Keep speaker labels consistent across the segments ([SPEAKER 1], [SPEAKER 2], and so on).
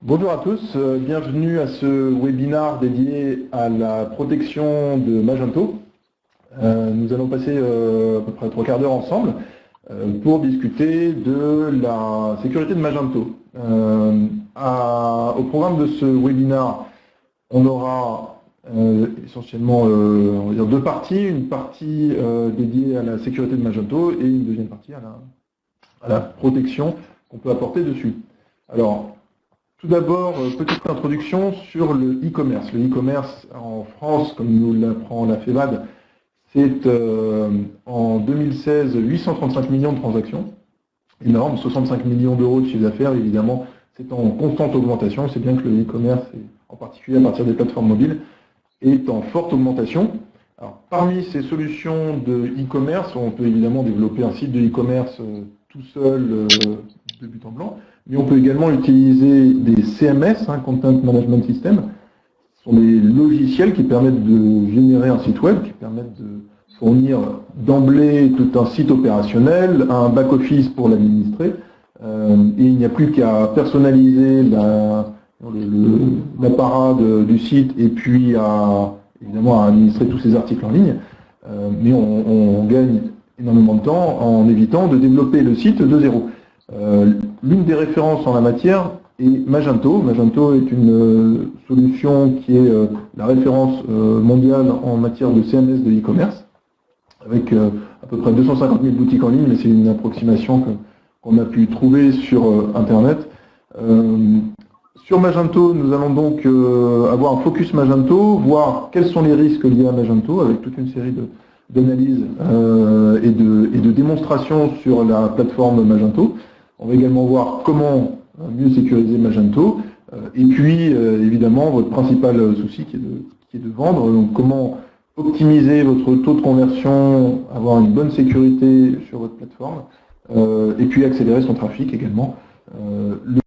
[SPEAKER 1] Bonjour à tous, bienvenue à ce webinaire dédié à la protection de Magento. Nous allons passer à peu près 3 quarts d'heure ensemble pour discuter de la sécurité de Magento. Au programme de ce webinaire, on aura essentiellement on va dire 2 parties, une partie dédiée à la sécurité de Magento et une deuxième partie à la protection qu'on peut apporter dessus. Alors, tout d'abord, petite introduction sur le e-commerce. Le e-commerce en France, comme nous l'apprend la FEVAD, c'est en 2016 835 millions de transactions. Énorme, 65 millions d'euros de chiffre d'affaires, évidemment, c'est en constante augmentation. C'est bien que le e-commerce, en particulier à partir des plateformes mobiles, est en forte augmentation. Alors, parmi ces solutions de e-commerce, on peut évidemment développer un site de e-commerce tout seul de but en blanc, mais on peut également utiliser des CMS, Content Management System. Ce sont des logiciels qui permettent de générer un site web, qui permettent de fournir d'emblée tout un site opérationnel, un back-office pour l'administrer, et il n'y a plus qu'à personnaliser l'apparat du site et puis évidemment à administrer tous ces articles en ligne, mais on gagne énormément de temps en évitant de développer le site de zéro. L'une des références en la matière est Magento. Magento est une solution qui est la référence mondiale en matière de CMS de e-commerce, avec à peu près 250 000 boutiques en ligne, mais c'est une approximation qu'on a pu trouver sur Internet. Sur Magento, nous allons donc avoir un focus Magento, voir quels sont les risques liés à Magento, avec toute une série d'analyses et de démonstrations sur la plateforme Magento. On va également voir comment mieux sécuriser Magento, et puis évidemment votre principal souci qui est de vendre, donc comment optimiser votre taux de conversion, avoir une bonne sécurité sur votre plateforme, et puis accélérer son trafic également.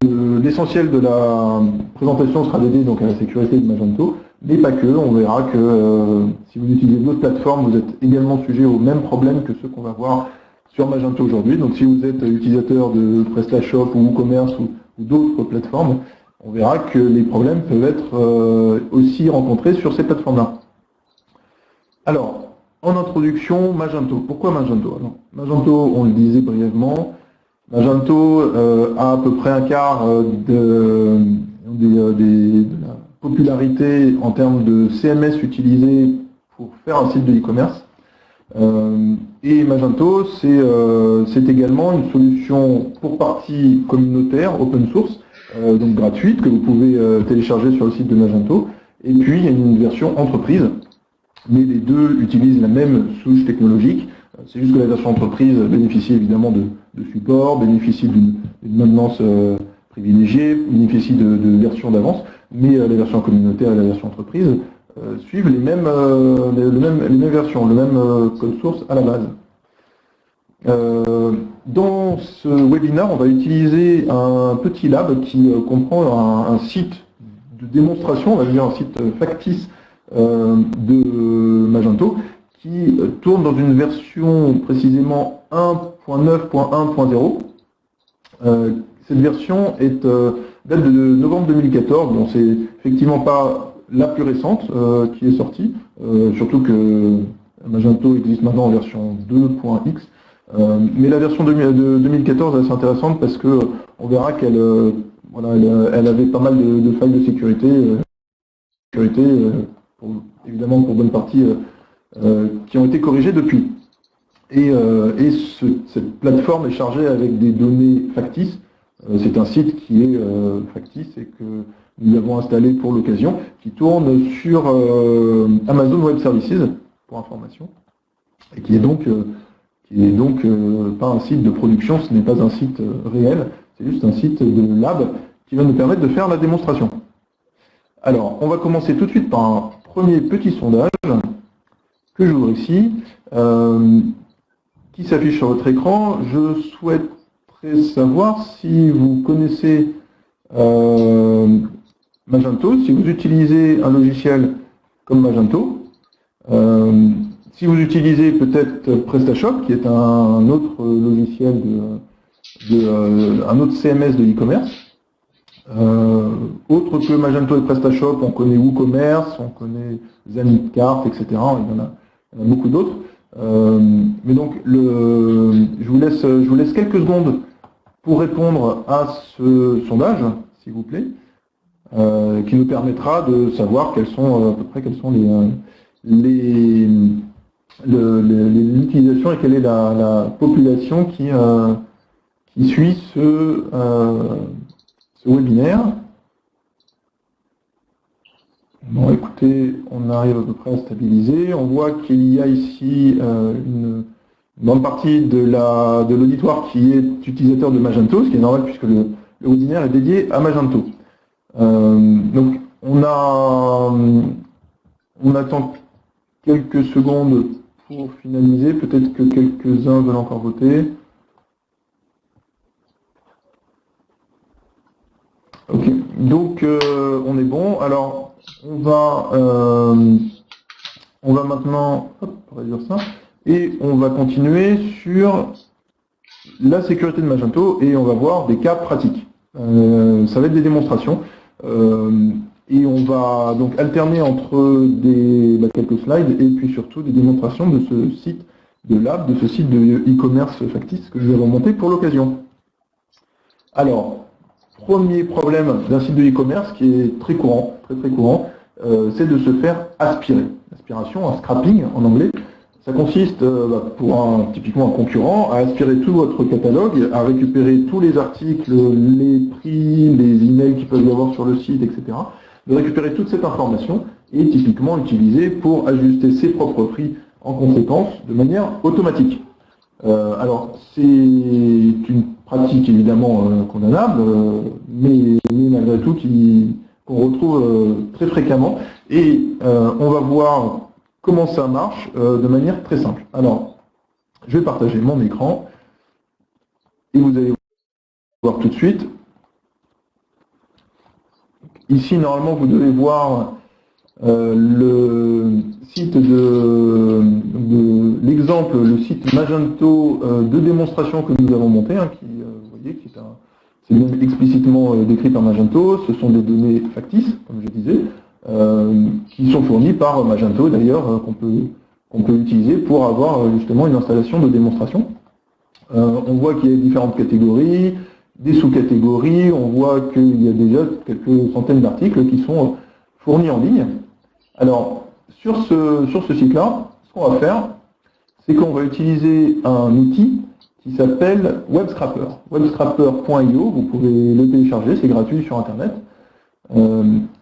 [SPEAKER 1] L'essentiel de la présentation sera dédié donc à la sécurité de Magento, mais pas que. On verra que si vous utilisez d'autres plateformes, vous êtes également sujet aux mêmes problèmes que ceux qu'on va voir sur Magento aujourd'hui. Donc si vous êtes utilisateur de PrestaShop ou WooCommerce ou d'autres plateformes, on verra que les problèmes peuvent être aussi rencontrés sur ces plateformes-là. Alors, en introduction, Magento. Pourquoi Magento? Alors, Magento, on le disait brièvement, Magento a à peu près un quart de la popularité en termes de CMS utilisés pour faire un site de e-commerce. Et Magento, c'est également une solution pour partie communautaire, open source, donc gratuite, que vous pouvez télécharger sur le site de Magento. Et puis, il y a une version entreprise, mais les deux utilisent la même souche technologique. C'est juste que la version entreprise bénéficie évidemment de support, bénéficie d'une maintenance privilégiée, bénéficie de versions d'avance, mais la version communautaire et la version entreprise suivent les mêmes versions, le même code source à la base. Dans ce webinaire, on va utiliser un petit lab qui comprend un site de démonstration, on va dire un site factice de Magento, qui tourne dans une version précisément 1.9.1.0. Cette version date de novembre 2014, donc c'est effectivement pas la plus récente qui est sortie, surtout que Magento existe maintenant en version 2.x, mais la version de 2014 est assez intéressante parce que on verra qu'elle elle avait pas mal de failles de sécurité, évidemment pour bonne partie qui ont été corrigées depuis. Et cette plateforme est chargée avec des données factices. C'est un site qui est factice et que nous avons installé pour l'occasion, qui tourne sur Amazon Web Services, pour information, et qui est donc pas un site de production, ce n'est pas un site réel, c'est juste un site de lab qui va nous permettre de faire la démonstration. Alors, on va commencer tout de suite par un premier petit sondage que j'ouvre ici, qui s'affiche sur votre écran. Je souhaiterais savoir si vous connaissez Magento, si vous utilisez un logiciel comme Magento, si vous utilisez peut-être PrestaShop, qui est un autre logiciel, un autre CMS de e-commerce, Autre que Magento et PrestaShop, on connaît WooCommerce, on connaît Zenitcart, etc. Il y en a beaucoup d'autres. Mais donc, je vous laisse quelques secondes pour répondre à ce sondage, s'il vous plaît, qui nous permettra de savoir quelles sont à peu près l'utilisation et quelle est la population qui suit ce webinaire. Bon, écoutez, on arrive à peu près à stabiliser. On voit qu'il y a ici une grande partie de l'auditoire qui est utilisateur de Magento, ce qui est normal puisque le webinaire est dédié à Magento. Donc, on attend quelques secondes pour finaliser. Peut-être que quelques-uns veulent encore voter. Ok, donc on est bon. Alors, on va maintenant réduire ça et on va continuer sur la sécurité de Magento et on va voir des cas pratiques. Ça va être des démonstrations et on va donc alterner entre quelques slides et puis surtout des démonstrations de ce site de lab, de ce site de e-commerce factice que nous avons monté pour l'occasion. Alors, premier problème d'un site de e-commerce qui est très courant, très courant, c'est de se faire aspirer. Aspiration, un scrapping en anglais. Ça consiste, pour typiquement un concurrent, à aspirer tout votre catalogue, à récupérer tous les articles, les prix, les emails qu'il peut y avoir sur le site, etc. De récupérer toute cette information et typiquement l'utiliser pour ajuster ses propres prix en conséquence de manière automatique. Alors, c'est une pratique évidemment condamnable, mais malgré tout qu'on retrouve très fréquemment. Et on va voir comment ça marche de manière très simple. Alors, je vais partager mon écran et vous allez voir tout de suite. Ici, normalement, vous devez voir le site l'exemple, le site Magento de démonstration que nous avons monté, hein, vous voyez, c'est bien explicitement décrit par Magento. Ce sont des données factices, comme je disais, qui sont fournies par Magento d'ailleurs, qu'on peut utiliser pour avoir justement une installation de démonstration. On voit qu'il y a différentes catégories, des sous-catégories, on voit qu'il y a déjà quelques centaines d'articles qui sont fournis en ligne. Alors, sur ce site-là, ce qu'on va faire, c'est qu'on va utiliser un outil qui s'appelle WebScraper. WebScraper.io, vous pouvez le télécharger, c'est gratuit sur Internet.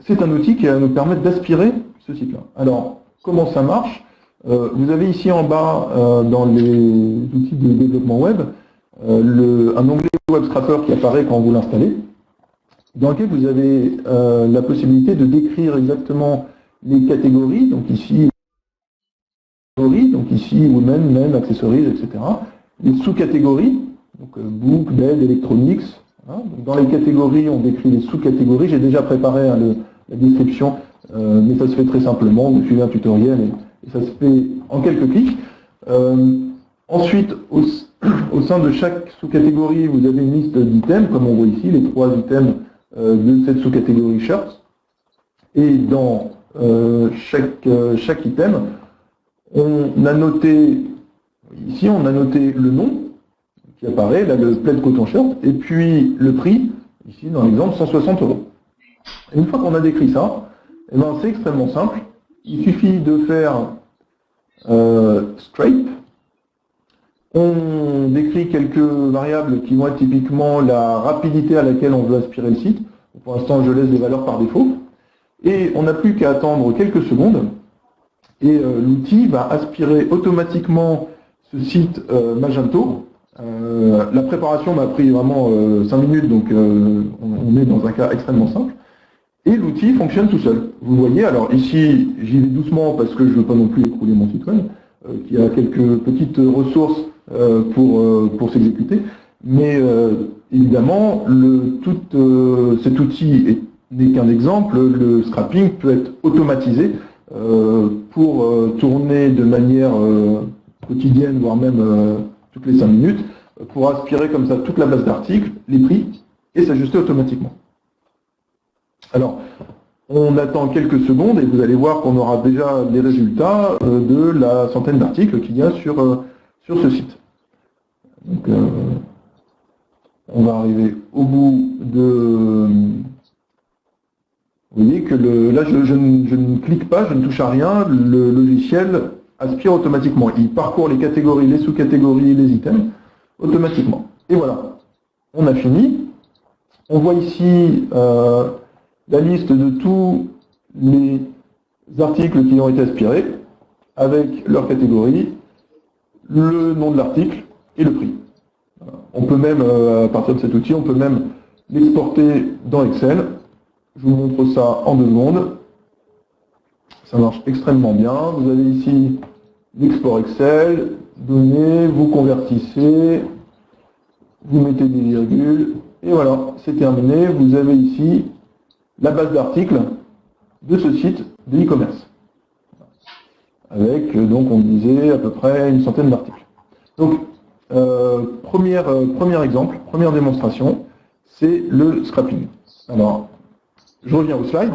[SPEAKER 1] C'est un outil qui va nous permettre d'aspirer ce site-là. Alors, comment ça marche? Vous avez ici en bas, dans les outils de développement web, un onglet WebScraper qui apparaît quand vous l'installez, dans lequel vous avez la possibilité de décrire exactement les catégories, donc ici women, men, accessories, etc. Les sous-catégories, donc book, bed, electronics. Hein, donc dans les catégories, on décrit les sous-catégories. J'ai déjà préparé la description, mais ça se fait très simplement. Vous suivez un tutoriel et ça se fait en quelques clics. Ensuite, au sein de chaque sous-catégorie, vous avez une liste d'items, comme on voit ici, les 3 items de cette sous-catégorie shirts. Et dans chaque item, on a noté, ici on a noté le nom qui apparaît, là le plaid coton shirt, et puis le prix, ici dans l'exemple 160 €. Et une fois qu'on a décrit ça, eh ben, c'est extrêmement simple. Il suffit de faire scrape. On décrit quelques variables qui vont être typiquement la rapidité à laquelle on veut aspirer le site. Pour l'instant, je laisse des valeurs par défaut. Et on n'a plus qu'à attendre quelques secondes. Et l'outil va aspirer automatiquement ce site Magento. La préparation m'a pris vraiment 5 minutes, donc on est dans un cas extrêmement simple. Et l'outil fonctionne tout seul. Vous voyez, alors ici, j'y vais doucement parce que je ne veux pas non plus écrouler mon site web, qui a quelques petites ressources pour s'exécuter. Mais évidemment, cet outil n'est qu'un exemple. Le scrapping peut être automatisé pour tourner de manière quotidienne, voire même toutes les 5 minutes, pour aspirer comme ça toute la base d'articles, les prix, et s'ajuster automatiquement. Alors, on attend quelques secondes et vous allez voir qu'on aura déjà les résultats de la centaine d'articles qu'il y a sur ce site. Donc, on va arriver au bout de... Vous voyez que là, je ne clique pas, je ne touche à rien, le logiciel aspire automatiquement. Il parcourt les catégories, les sous-catégories, les items, automatiquement. Et voilà, on a fini. On voit ici la liste de tous les articles qui ont été aspirés, avec leur catégorie, le nom de l'article et le prix. On peut même, à partir de cet outil, on peut même l'exporter dans Excel. Je vous montre ça en 2 secondes. Ça marche extrêmement bien. Vous avez ici l'export Excel, données, vous convertissez, vous mettez des virgules, et voilà, c'est terminé. Vous avez ici la base d'articles de ce site de e-commerce. Avec, donc, on disait à peu près une centaine d'articles. Donc, premier exemple, première démonstration, c'est le scrapping. Alors, je reviens au slide.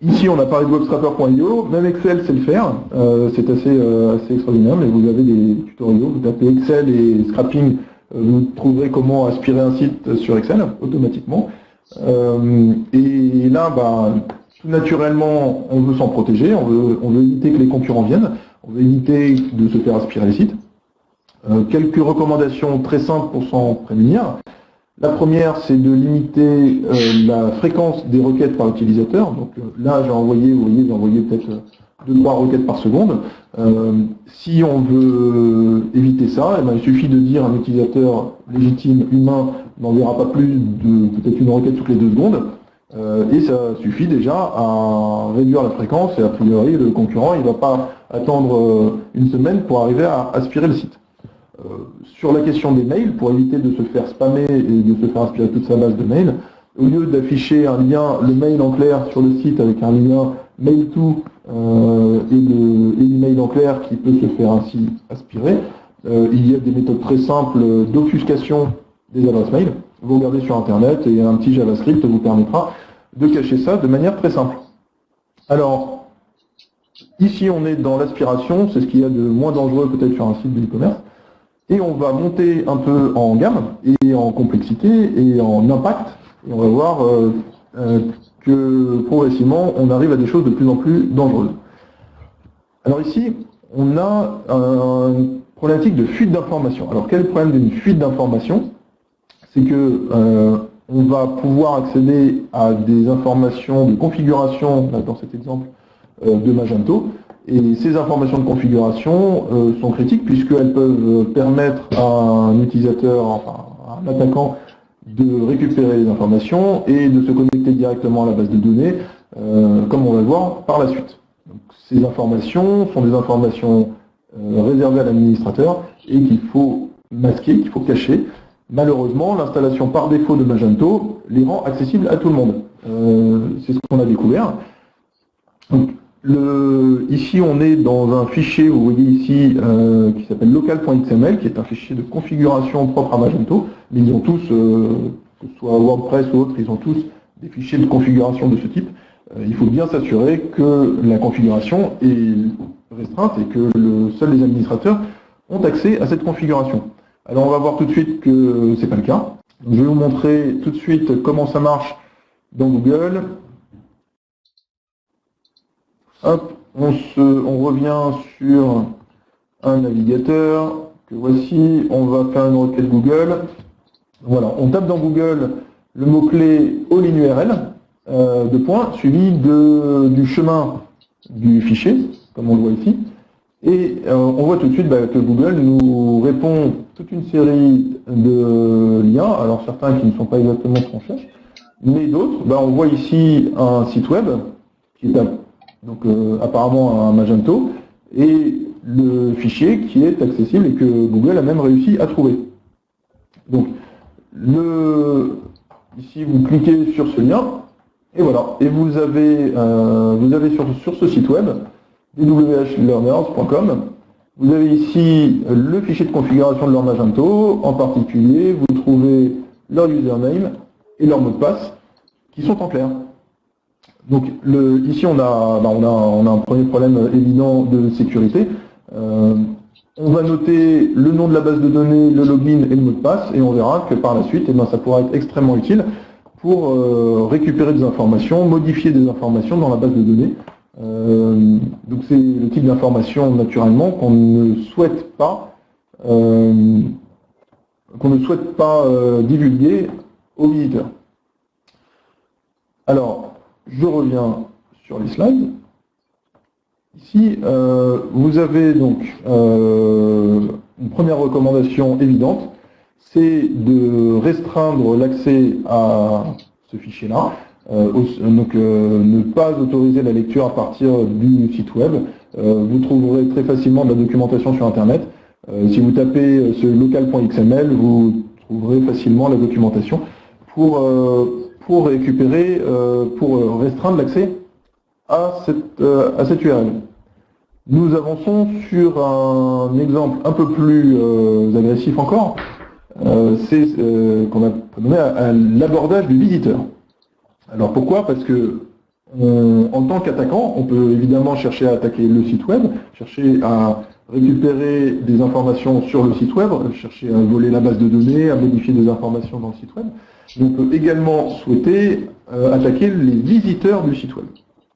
[SPEAKER 1] Ici, on a parlé de webscraper.io. Même Excel sait le faire. C'est assez extraordinaire, mais vous avez des tutoriaux. Vous tapez Excel et scrapping, vous trouverez comment aspirer un site sur Excel automatiquement. Et là, tout naturellement, on veut s'en protéger. On veut éviter que les concurrents viennent. On veut éviter de se faire aspirer les sites. Quelques recommandations très simples pour s'en prémunir. La première, c'est de limiter la fréquence des requêtes par utilisateur. Donc là, j'ai envoyé, vous voyez, j'ai envoyé peut-être 2-3 requêtes par seconde. Si on veut éviter ça, eh ben, il suffit de dire à un utilisateur légitime, humain, n'enverra pas plus de peut-être une requête toutes les 2 secondes. Et ça suffit déjà à réduire la fréquence, et a priori, le concurrent, il ne va pas attendre une semaine pour arriver à aspirer le site. Sur la question des mails, pour éviter de se faire spammer et de se faire aspirer toute sa base de mails, au lieu d'afficher un lien, le mail en clair sur le site avec un lien mail to et l'email en clair qui peut se faire ainsi aspirer, il y a des méthodes très simples d'offuscation des adresses mail. Vous regardez sur Internet et un petit JavaScript vous permettra de cacher ça de manière très simple. Alors, ici on est dans l'aspiration, c'est ce qu'il y a de moins dangereux peut-être sur un site de e-commerce. Et on va monter un peu en gamme, et en complexité, et en impact. Et on va voir que progressivement, on arrive à des choses de plus en plus dangereuses. Alors ici, on a une problématique de fuite d'informations. Alors quel est le problème d'une fuite d'informations? C'est que on va pouvoir accéder à des informations de configuration, là, dans cet exemple de Magento. Et ces informations de configuration sont critiques puisqu'elles peuvent permettre à un utilisateur, enfin à un attaquant, de récupérer les informations et de se connecter directement à la base de données, comme on va le voir par la suite. Donc, ces informations sont des informations réservées à l'administrateur et qu'il faut masquer, qu'il faut cacher. Malheureusement, l'installation par défaut de Magento les rend accessibles à tout le monde. C'est ce qu'on a découvert. Donc, ici, on est dans un fichier, vous voyez ici, qui s'appelle local.xml, qui est un fichier de configuration propre à Magento. Mais ils ont tous, que ce soit WordPress ou autre, ils ont tous des fichiers de configuration de ce type. Il faut bien s'assurer que la configuration est restreinte et que seuls les administrateurs ont accès à cette configuration. Alors, on va voir tout de suite que ce n'est pas le cas. Donc, je vais vous montrer tout de suite comment ça marche dans Google. Hop, on revient sur un navigateur que voici, on va faire une requête Google. Voilà, on tape dans Google le mot-clé all in URL, de points, suivi du chemin du fichier, comme on le voit ici. Et on voit tout de suite que Google nous répond toute une série de liens, alors certains qui ne sont pas exactement ce qu'on cherche, mais d'autres, on voit ici un site web qui est donc apparemment un Magento, et le fichier qui est accessible et que Google a même réussi à trouver. Donc, ici vous cliquez sur ce lien, et voilà, et vous avez sur ce site web, www.learners.com, vous avez ici le fichier de configuration de leur Magento, en particulier, vous trouvez leur username et leur mot de passe, qui sont en clair. Donc ici on a un premier problème évident de sécurité. On va noter le nom de la base de données, le login et le mot de passe, et on verra que par la suite, ça pourra être extrêmement utile pour récupérer des informations, modifier des informations dans la base de données. Donc c'est le type d'information naturellement qu'on ne souhaite pas divulguer aux visiteurs. Alors, je reviens sur les slides. Ici, vous avez donc une première recommandation évidente, c'est de restreindre l'accès à ce fichier-là, donc ne pas autoriser la lecture à partir du site web. Vous trouverez très facilement de la documentation sur Internet. Si vous tapez ce local.xml, vous trouverez facilement la documentation pour récupérer, pour restreindre l'accès à cette URL. Nous avançons sur un exemple un peu plus agressif encore, c'est qu'on a donné à l'abordage du visiteur. Alors pourquoi? Parce que en tant qu'attaquant, on peut évidemment chercher à attaquer le site web, chercher à récupérer des informations sur le site web, chercher à voler la base de données, à modifier des informations dans le site web. On peut également souhaiter attaquer les visiteurs du site web.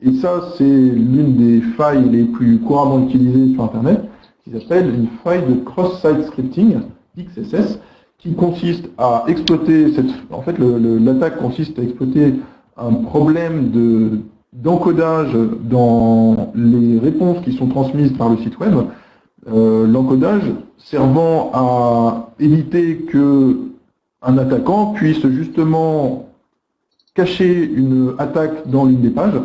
[SPEAKER 1] Et ça, c'est l'une des failles les plus couramment utilisées sur Internet, qui s'appelle une faille de cross-site scripting, XSS, qui consiste à exploiter en fait, l'attaque consiste à exploiter un problème d'encodage dans les réponses qui sont transmises par le site web. L'encodage servant à éviter que un attaquant puisse justement cacher une attaque dans l'une des pages,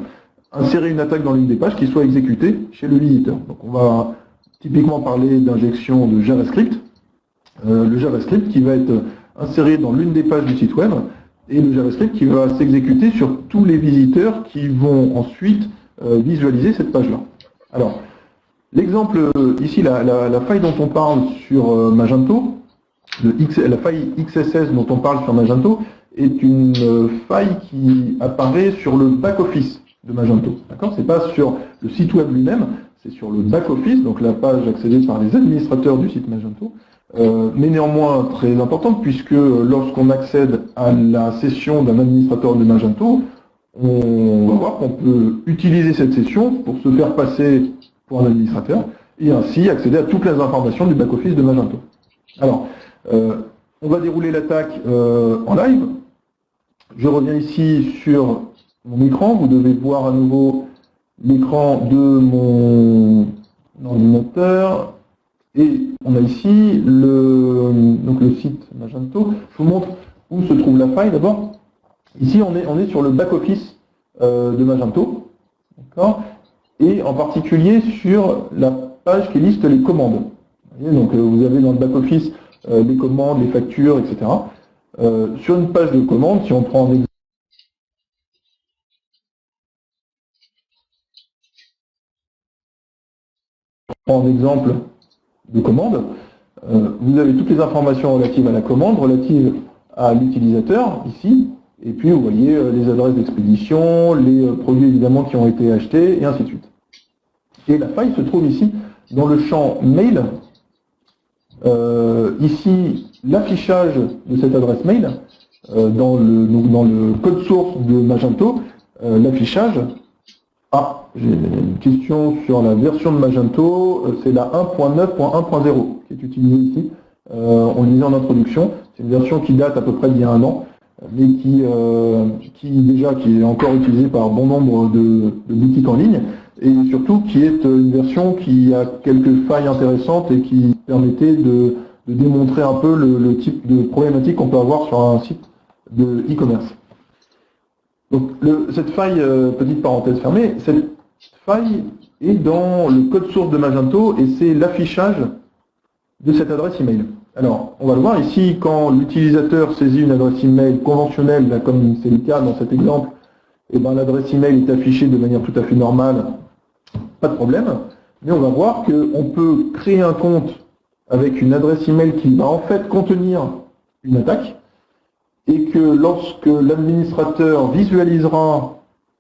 [SPEAKER 1] insérer une attaque dans l'une des pages qui soit exécutée chez le visiteur. Donc on va typiquement parler d'injection de JavaScript. Le JavaScript qui va être inséré dans l'une des pages du site web et le JavaScript qui va s'exécuter sur tous les visiteurs qui vont ensuite visualiser cette page-là. Alors, l'exemple ici, la faille dont on parle sur Magento, la faille XSS dont on parle sur Magento est une faille qui apparaît sur le back-office de Magento. D'accord ? C'est pas sur le site web lui-même, c'est sur le back-office, donc la page accédée par les administrateurs du site Magento, mais néanmoins très importante puisque lorsqu'on accède à la session d'un administrateur de Magento, on va voir qu'on peut utiliser cette session pour se faire passer pour un administrateur et ainsi accéder à toutes les informations du back-office de Magento. Alors, on va dérouler l'attaque en live. Je reviens ici sur mon écran. Vous devez voir à nouveau l'écran de mon ordinateur. Et on a ici donc le site Magento. Je vous montre où se trouve la faille d'abord. Ici, on est sur le back-office de Magento. D'accord ? Et en particulier sur la page qui liste les commandes. Vous voyez, donc vous avez dans le back-office les commandes, les factures, etc. Sur une page de commande, si on prend un exemple de commande, vous avez toutes les informations relatives à la commande, relatives à l'utilisateur, ici, et puis vous voyez les adresses d'expédition, les produits évidemment qui ont été achetés, et ainsi de suite. Et la faille se trouve ici, dans le champ mail, ici, l'affichage de cette adresse mail, dans le code source de Magento, l'affichage, j'ai une question sur la version de Magento, c'est la 1.9.1.0 qui est utilisée ici. On le disait en introduction, c'est une version qui date à peu près d'il y a un an, mais qui est encore utilisée par bon nombre de boutiques en ligne, et surtout qui est une version qui a quelques failles intéressantes et qui permettait de démontrer un peu le type de problématique qu'on peut avoir sur un site de e-commerce. Donc cette faille, petite parenthèse fermée, cette faille est dans le code source de Magento et c'est l'affichage de cette adresse email. Alors, on va le voir ici, quand l'utilisateur saisit une adresse email conventionnelle, là, comme c'est le cas dans cet exemple, l'adresse email est affichée de manière tout à fait normale, pas de problème, mais on va voir qu'on peut créer un compte avec une adresse email qui va en fait contenir une attaque, et que lorsque l'administrateur visualisera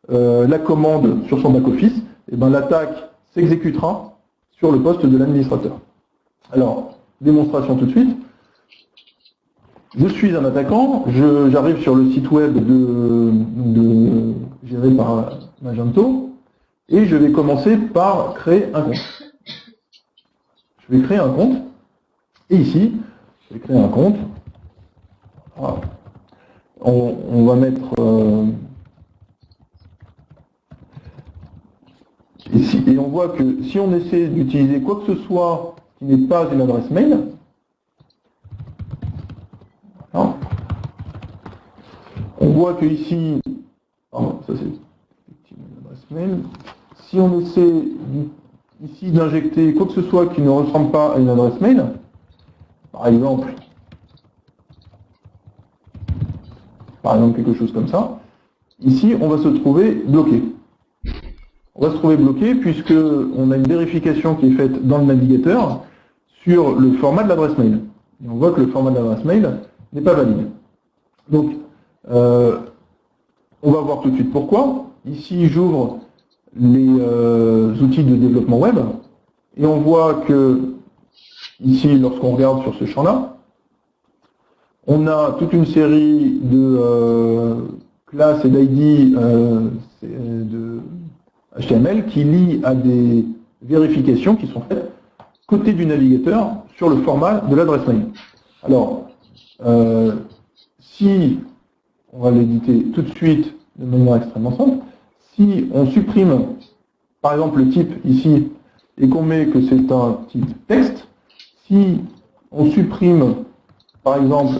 [SPEAKER 1] la commande sur son back-office, eh ben, l'attaque s'exécutera sur le poste de l'administrateur. Alors, démonstration tout de suite. Je suis un attaquant, j'arrive sur le site web géré par Magento, et je vais commencer par créer un compte. Je vais créer un compte, et ici, je vais créer un compte. Voilà. On va mettre ici, et on voit que si on essaie d'utiliser quoi que ce soit qui n'est pas une adresse mail, voilà, on voit que ici, pardon, ça c'est une adresse mail. Si on essaie ici d'injecter quoi que ce soit qui ne ressemble pas à une adresse mail, par exemple quelque chose comme ça, ici on va se trouver bloqué. On va se trouver bloqué puisque on a une vérification qui est faite dans le navigateur sur le format de l'adresse mail. Et on voit que le format de l'adresse mail n'est pas valide. Donc, on va voir tout de suite pourquoi. Ici, j'ouvre les outils de développement web et on voit que ici, lorsqu'on regarde sur ce champ-là, on a toute une série de classes et d'ID de HTML qui lient à des vérifications qui sont faites côté du navigateur sur le format de l'adresse mail. Alors, si on va l'éditer tout de suite de manière extrêmement simple, si on supprime par exemple le type ici et qu'on met que c'est un type texte, si on supprime par exemple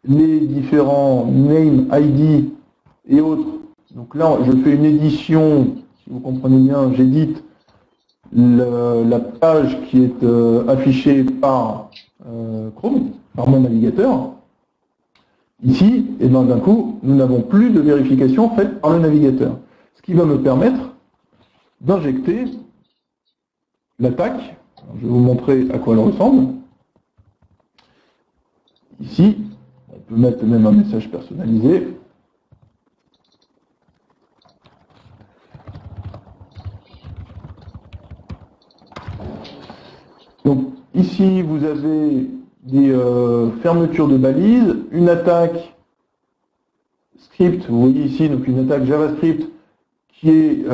[SPEAKER 1] les différents name, ID et autres, donc là je fais une édition, si vous comprenez bien, j'édite la page qui est affichée par Chrome, par mon navigateur. Ici, et ben, d'un coup, nous n'avons plus de vérification faite par le navigateur. Ce qui va me permettre d'injecter l'attaque. Je vais vous montrer à quoi elle ressemble. Ici, on peut mettre même un message personnalisé. Donc ici, vous avez des fermetures de balises, une attaque script, vous voyez ici, donc une attaque JavaScript qui est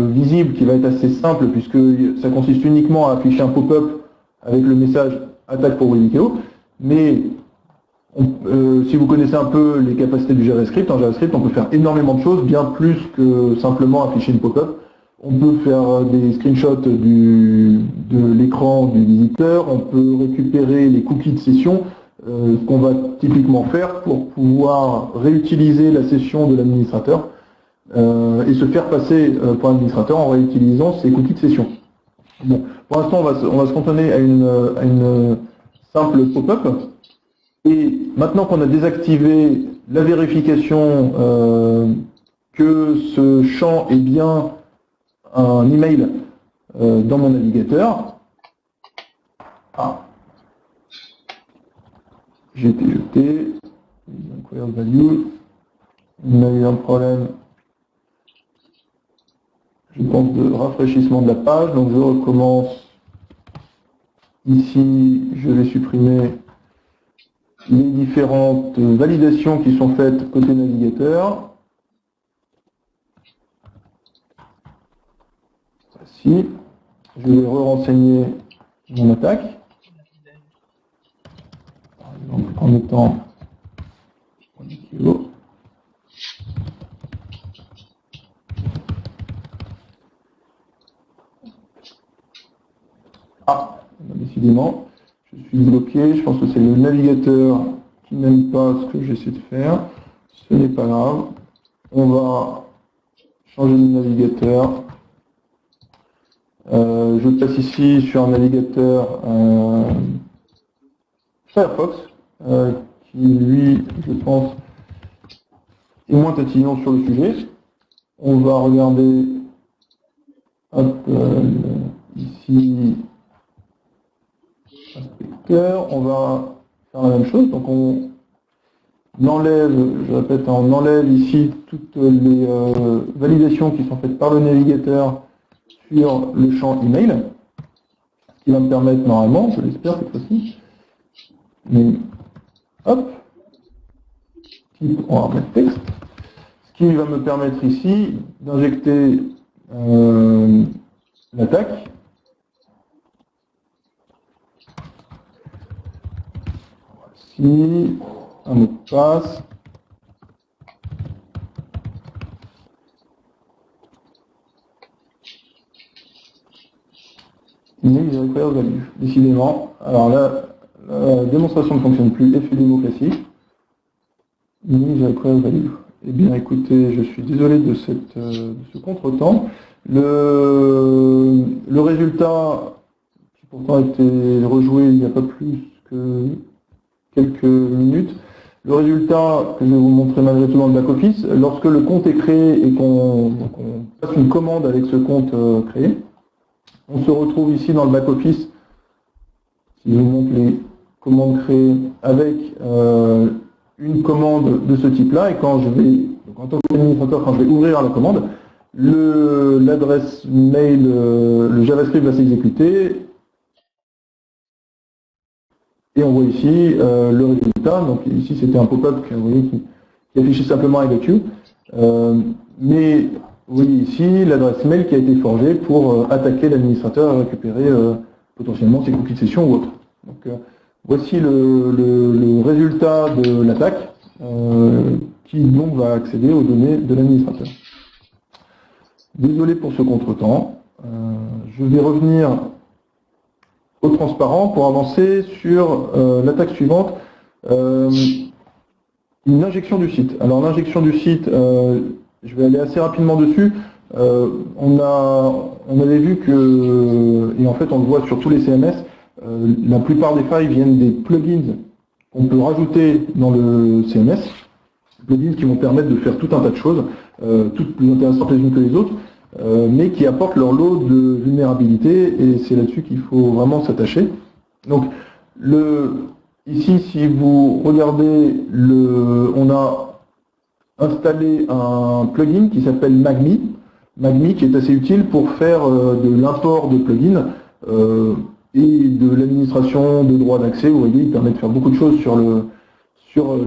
[SPEAKER 1] visible, qui va être assez simple puisque ça consiste uniquement à afficher un pop-up avec le message attaque pour Webikeo. Mais si vous connaissez un peu les capacités du JavaScript, en JavaScript on peut faire énormément de choses, bien plus que simplement afficher une pop-up. On peut faire des screenshots de l'écran du visiteur, on peut récupérer les cookies de session, ce qu'on va typiquement faire pour pouvoir réutiliser la session de l'administrateur et se faire passer pour administrateur en réutilisant ces cookies de session. Bon, pour l'instant, on va se cantonner à une simple pop-up. Et maintenant qu'on a désactivé la vérification que ce champ est bien un email dans mon navigateur. Ah, j'ai été jeté. Inquired value. On a eu un problème, je pense, de rafraîchissement de la page. Donc je recommence. Ici, je vais supprimer les différentes validations qui sont faites côté navigateur. Voici. Je vais re-renseigner mon attaque. Par exemple, en mettant kilo. Ah, décidément, je suis bloqué. Je pense que c'est le navigateur qui n'aime pas ce que j'essaie de faire. Ce n'est pas grave. On va changer de navigateur. Je passe ici sur un navigateur Firefox, qui lui, je pense, est moins tatillon sur le sujet. On va regarder ici inspecteur, on va faire la même chose. Donc On enlève, je répète, on enlève ici toutes les validations qui sont faites par le navigateur sur le champ email, ce qui va me permettre normalement, je l'espère cette fois-ci, mais hop, on va remettre texte, ce qui va me permettre ici d'injecter l'attaque. Voici un mot de passe. Value. Décidément. Alors là, la démonstration ne fonctionne plus. FUDEMO classique. Value. Eh bien, écoutez, je suis désolé de ce contretemps. Le résultat, qui pourtant a été rejoué il n'y a pas plus que quelques minutes, le résultat que je vais vous montrer malgré tout dans le back-office, lorsque le compte est créé et qu'on passe une commande avec ce compte créé, on se retrouve ici dans le back-office, si je vous montre les commandes créées, avec une commande de ce type-là, et quand je vais, donc en tant qu'administrateur, quand je vais ouvrir la commande, l'adresse mail, le JavaScript va s'exécuter, et on voit ici le résultat. Donc ici c'était un pop-up qui affichait simplement I got you. Mais vous voyez ici l'adresse mail qui a été forgée pour attaquer l'administrateur et récupérer potentiellement ses cookies de session ou autre. Donc voici le résultat de l'attaque qui donc va accéder aux données de l'administrateur. Désolé pour ce contretemps. Je vais revenir au transparent pour avancer sur l'attaque suivante, une injection du site. Alors l'injection du site, je vais aller assez rapidement dessus. On avait vu que, et en fait on le voit sur tous les CMS, la plupart des failles viennent des plugins qu'on peut rajouter dans le CMS, plugins qui vont permettre de faire tout un tas de choses, toutes plus intéressantes les unes que les autres, mais qui apportent leur lot de vulnérabilité, et c'est là-dessus qu'il faut vraiment s'attacher. Donc, ici, si vous regardez, on a installé un plugin qui s'appelle Magmi, qui est assez utile pour faire de l'import de plugins et de l'administration de droits d'accès. Vous voyez, il permet de faire beaucoup de choses sur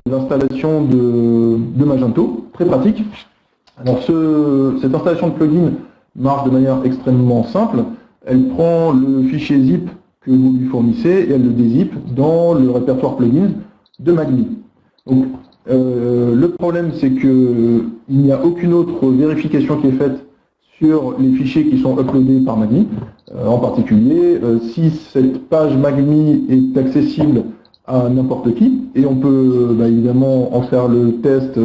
[SPEAKER 1] l'installation de Magento, très pratique. Alors cette installation de plugin marche de manière extrêmement simple. Elle prend le fichier zip que vous lui fournissez et elle le dézip dans le répertoire plugins de Magmi. Donc le problème c'est qu'il n'y a aucune autre vérification qui est faite sur les fichiers qui sont uploadés par Magmi. En particulier, si cette page Magmi est accessible à n'importe qui, et on peut évidemment en faire le test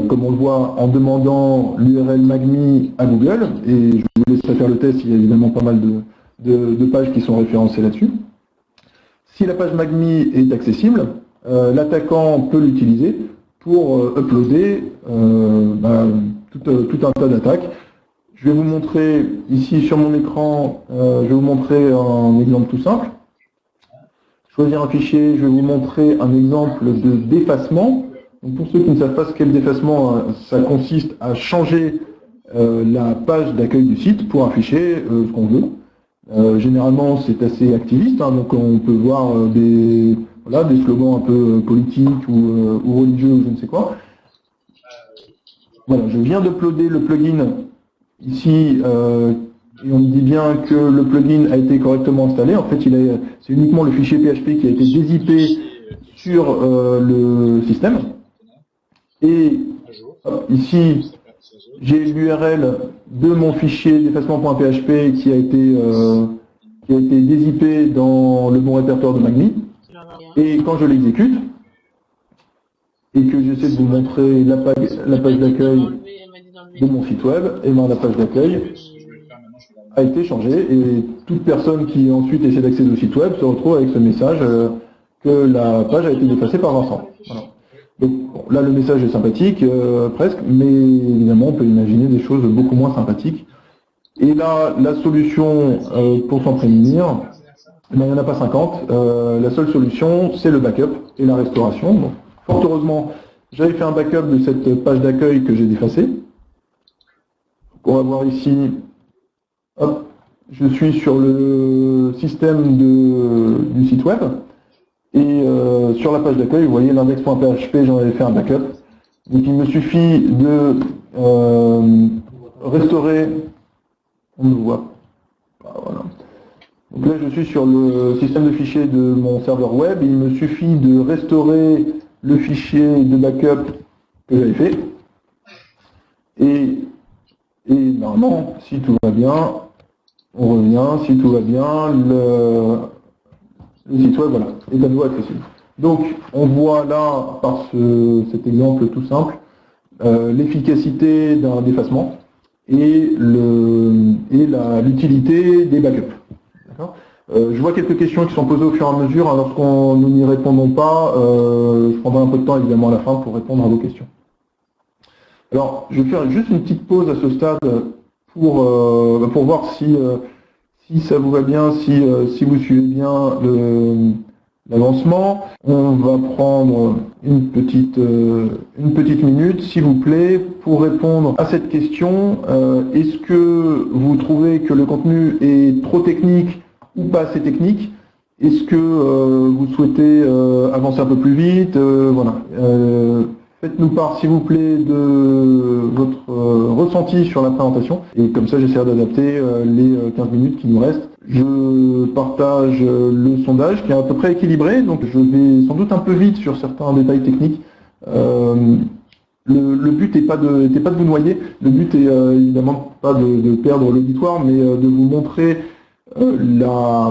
[SPEAKER 1] comme on le voit en demandant l'URL Magmi à Google, et je vous laisserai faire le test, il y a évidemment pas mal de pages qui sont référencées là-dessus. Si la page Magmi est accessible, l'attaquant peut l'utiliser pour uploader tout un tas d'attaques. Je vais vous montrer ici sur mon écran, je vais vous montrer un exemple tout simple. Choisir un fichier, je vais vous montrer un exemple de défacement. Donc pour ceux qui ne savent pas ce qu'est le défacement, ça consiste à changer la page d'accueil du site pour afficher ce qu'on veut. Généralement, c'est assez activiste, hein, donc on peut voir des slogans un peu politiques ou religieux ou je ne sais quoi. Voilà, je viens d'uploader le plugin ici, et on me dit bien que le plugin a été correctement installé. En fait, c'est uniquement le fichier PHP qui a été dézippé sur le système. Et ici, j'ai l'URL de mon fichier défacement.php qui a été dézippé dans le bon répertoire de Magmi. Et quand je l'exécute, et que j'essaie de vous montrer la page d'accueil de mon site web, et bien la page d'accueil a été changée, et toute personne qui ensuite essaie d'accéder au site web se retrouve avec ce message que la page a été défacée par Vincent. Voilà. Donc bon, là le message est sympathique, presque, mais évidemment on peut imaginer des choses beaucoup moins sympathiques. Et là, la solution pour s'en prémunir, il n'y en a pas 50. La seule solution, c'est le backup et la restauration. Donc, Fort heureusement, j'avais fait un backup de cette page d'accueil que j'ai effacée. On va voir ici, hop, je suis sur le système du site web. Et sur la page d'accueil, vous voyez l'index.php, j'en avais fait un backup. Donc il me suffit de restaurer, on ne voit pas, voilà. Donc là je suis sur le système de fichiers de mon serveur web, il me suffit de restaurer le fichier de backup que j'avais fait. Et normalement, si tout va bien, on revient, si tout va bien, le site web voilà, est à nouveau accessible. Donc, on voit là, par cet exemple tout simple, l'efficacité d'un effacement et l'utilité des backups. Je vois quelques questions qui sont posées au fur et à mesure. Lorsqu'on nous n'y répondons pas, je prendrai un peu de temps évidemment à la fin pour répondre à vos questions. Alors, je vais faire juste une petite pause à ce stade pour voir si ça vous va bien, si vous suivez bien l'avancement. On va prendre une petite minute, s'il vous plaît, pour répondre à cette question. Est-ce que vous trouvez que le contenu est trop technique ou pas assez technique? Est-ce que vous souhaitez avancer un peu plus vite? Voilà. Faites-nous part, s'il vous plaît, de votre ressenti sur la présentation. Et comme ça, j'essaierai d'adapter les 15 minutes qui nous restent. Je partage le sondage qui est à peu près équilibré, donc je vais sans doute un peu vite sur certains détails techniques. Le but n'est pas de vous noyer, le but est évidemment pas de perdre l'auditoire, mais de vous montrer la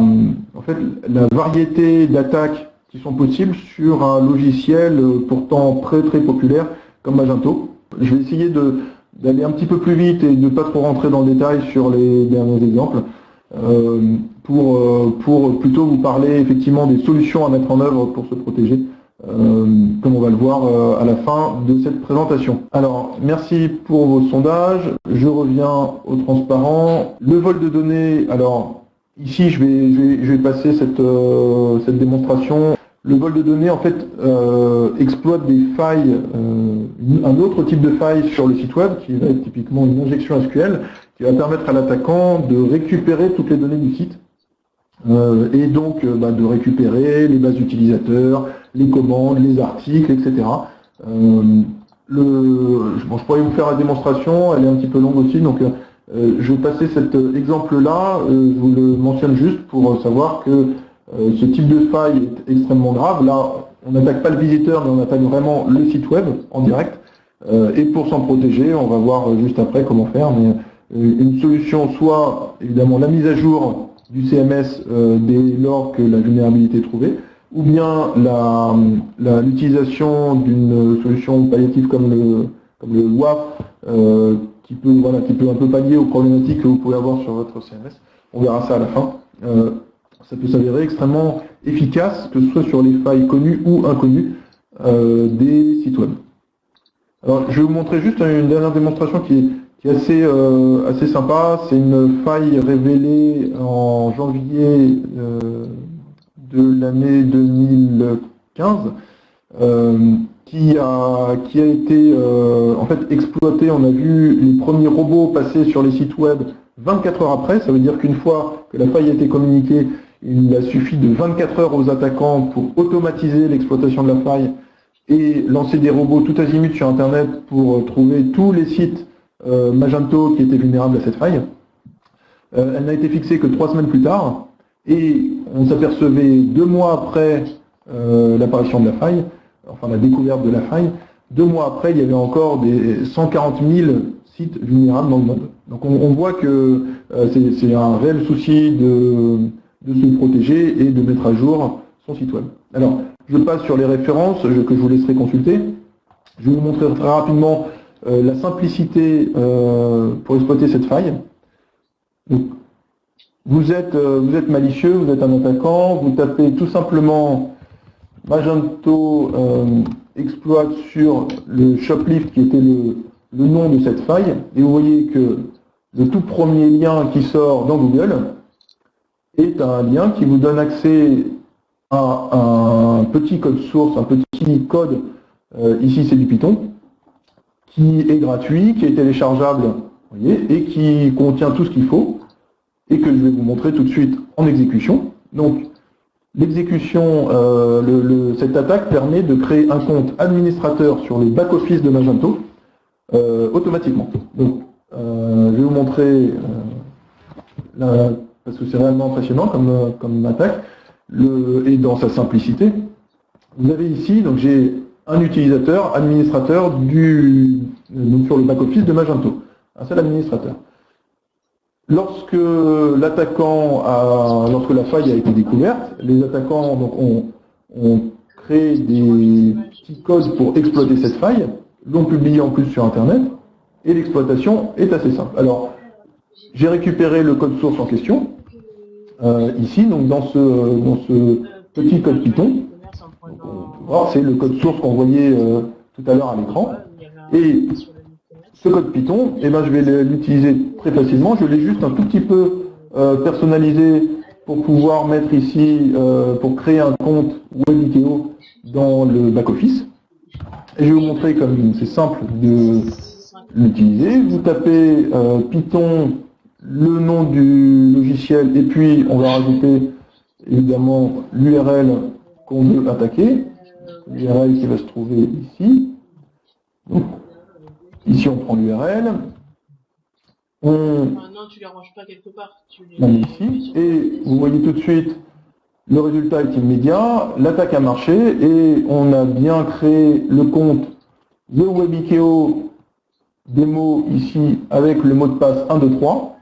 [SPEAKER 1] variété d'attaques qui sont possibles sur un logiciel pourtant très très populaire comme Magento. Je vais essayer d'aller un petit peu plus vite et de ne pas trop rentrer dans le détail sur les derniers exemples pour plutôt vous parler effectivement des solutions à mettre en œuvre pour se protéger, comme on va le voir à la fin de cette présentation. Alors, merci pour vos sondages. Je reviens au transparent. Le vol de données, alors ici je vais passer cette démonstration. Le vol de données en fait exploite des failles, un autre type de faille sur le site web qui va être typiquement une injection SQL qui va permettre à l'attaquant de récupérer toutes les données du site et donc de récupérer les bases d'utilisateurs, les commandes, les articles, etc. Je pourrais vous faire la démonstration, elle est un petit peu longue aussi, donc je vais passer cet exemple-là, je vous le mentionne juste pour savoir que ce type de faille est extrêmement grave. Là, on n'attaque pas le visiteur, mais on attaque vraiment le site web en direct. Et pour s'en protéger, on va voir juste après comment faire. Mais une solution, soit évidemment la mise à jour du CMS dès lors que la vulnérabilité est trouvée, ou bien l'utilisation d'une solution palliative comme le WAF, qui peut un peu pallier aux problématiques que vous pouvez avoir sur votre CMS. On verra ça à la fin. Ça peut s'avérer extrêmement efficace, que ce soit sur les failles connues ou inconnues des sites web. Alors, je vais vous montrer juste une dernière démonstration qui est assez sympa. C'est une faille révélée en janvier de l'année 2015 qui a été en fait exploitée. On a vu les premiers robots passer sur les sites web 24 heures après. Ça veut dire qu'une fois que la faille a été communiquée, il a suffi de 24 heures aux attaquants pour automatiser l'exploitation de la faille et lancer des robots tout azimut sur Internet pour trouver tous les sites Magento qui étaient vulnérables à cette faille. Elle n'a été fixée que 3 semaines plus tard et on s'apercevait 2 mois après l'apparition de la faille, enfin la découverte de la faille, 2 mois après il y avait encore des 140 000 sites vulnérables dans le monde. Donc on voit que c'est un réel souci de se protéger et de mettre à jour son site web. Alors, je passe sur les références que je vous laisserai consulter. Je vais vous montrer très rapidement la simplicité pour exploiter cette faille. Donc, vous êtes malicieux, vous êtes un attaquant, vous tapez tout simplement Magento exploit sur le shoplift qui était le nom de cette faille, et vous voyez que le tout premier lien qui sort dans Google est un lien qui vous donne accès à un petit code source, un petit code Ici, c'est du Python, qui est gratuit, qui est téléchargeable, vous voyez, et qui contient tout ce qu'il faut, et que je vais vous montrer tout de suite en exécution. Donc, l'exécution, cette attaque permet de créer un compte administrateur sur le back-office de Magento automatiquement. Donc, je vais vous montrer, parce que c'est réellement impressionnant comme attaque, et dans sa simplicité. Vous avez ici, donc j'ai un utilisateur, administrateur donc sur le back-office de Magento, un seul administrateur. Lorsque la faille a été découverte, les attaquants donc, ont créé des petits codes pour exploiter cette faille, l'ont publié en plus sur Internet, et l'exploitation est assez simple. Alors, j'ai récupéré le code source en question, ici, donc dans ce petit code Python. C'est le code source qu'on voyait tout à l'heure à l'écran. Et ce code Python, eh ben, je vais l'utiliser très facilement. Je l'ai juste un tout petit peu personnalisé pour pouvoir mettre ici, pour créer un compte WebIKEO dans le back-office. Et je vais vous montrer comme c'est simple de l'utiliser. Vous tapez Python, le nom du logiciel, et puis on va rajouter évidemment l'URL qu'on veut attaquer, l'URL qui va se trouver ici. Donc, ici, on prend l'URL.
[SPEAKER 2] Non, tu ne la ranges pas quelque part.
[SPEAKER 1] On met ici, et vous voyez tout de suite, le résultat est immédiat, l'attaque a marché, et on a bien créé le compte de WebIKEO démo ici, avec le mot de passe 1, 2, 3,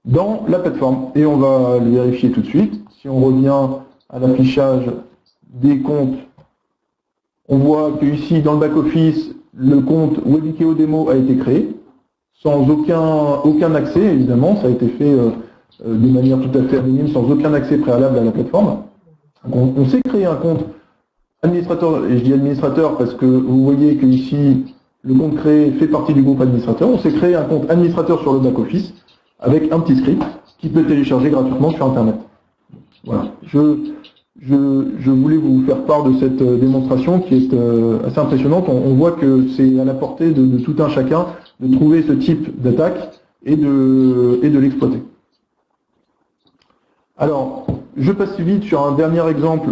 [SPEAKER 1] dans la plateforme. Et on va le vérifier tout de suite. Si on revient à l'affichage des comptes, on voit que ici, dans le back-office, le compte WebIKEO démo a été créé, sans aucun accès, évidemment, ça a été fait de manière tout à fait anonyme, sans aucun accès préalable à la plateforme. Donc, on sait créer un compte administrateur, et je dis administrateur parce que vous voyez que ici, le compte créé fait partie du groupe administrateur. On sait créer un compte administrateur sur le back-office avec un petit script qui peut télécharger gratuitement sur Internet. Voilà. Je voulais vous faire part de cette démonstration qui est assez impressionnante. On voit que c'est à la portée de tout un chacun de trouver ce type d'attaque et de l'exploiter. Alors, je passe vite sur un dernier exemple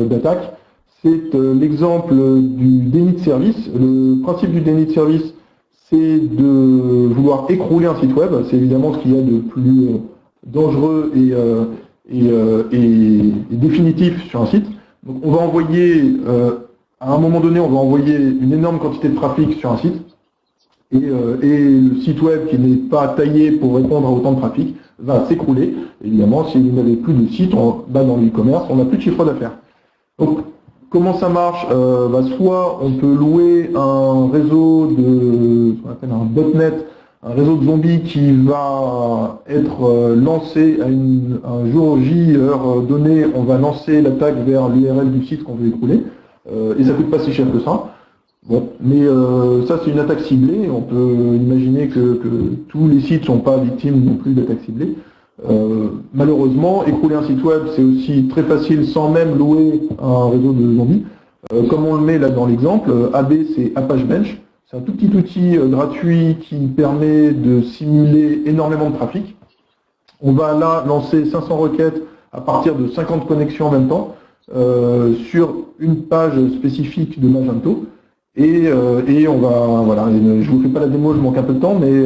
[SPEAKER 1] d'attaque. C'est l'exemple du déni de service. Le principe du déni de service, c'est de vouloir écrouler un site web. C'est évidemment ce qu'il y a de plus dangereux et définitif sur un site. Donc on va envoyer, à un moment donné, on va envoyer une énorme quantité de trafic sur un site, et le site web qui n'est pas taillé pour répondre à autant de trafic va s'écrouler. Évidemment, si vous n'avez plus de site, dans le e-commerce, on n'a plus de chiffre d'affaires. Donc comment ça marche? Soit on peut louer un réseau de ce qu'on appelle un botnet, un réseau de zombies qui va être lancé à un jour J, heure donnée, on va lancer l'attaque vers l'URL du site qu'on veut écrouler, et ça coûte pas si cher que ça. Bon, mais ça c'est une attaque ciblée, on peut imaginer que tous les sites ne sont pas victimes non plus d'attaques ciblées. Malheureusement, écrouler un site web c'est aussi très facile sans même louer un réseau de zombies. Comme on le met là dans l'exemple, AB c'est Apache Bench. C'est un tout petit outil gratuit qui permet de simuler énormément de trafic. On va là lancer 500 requêtes à partir de 50 connexions en même temps sur une page spécifique de Magento. Et on va, voilà, je ne vous fais pas la démo, je manque un peu de temps, mais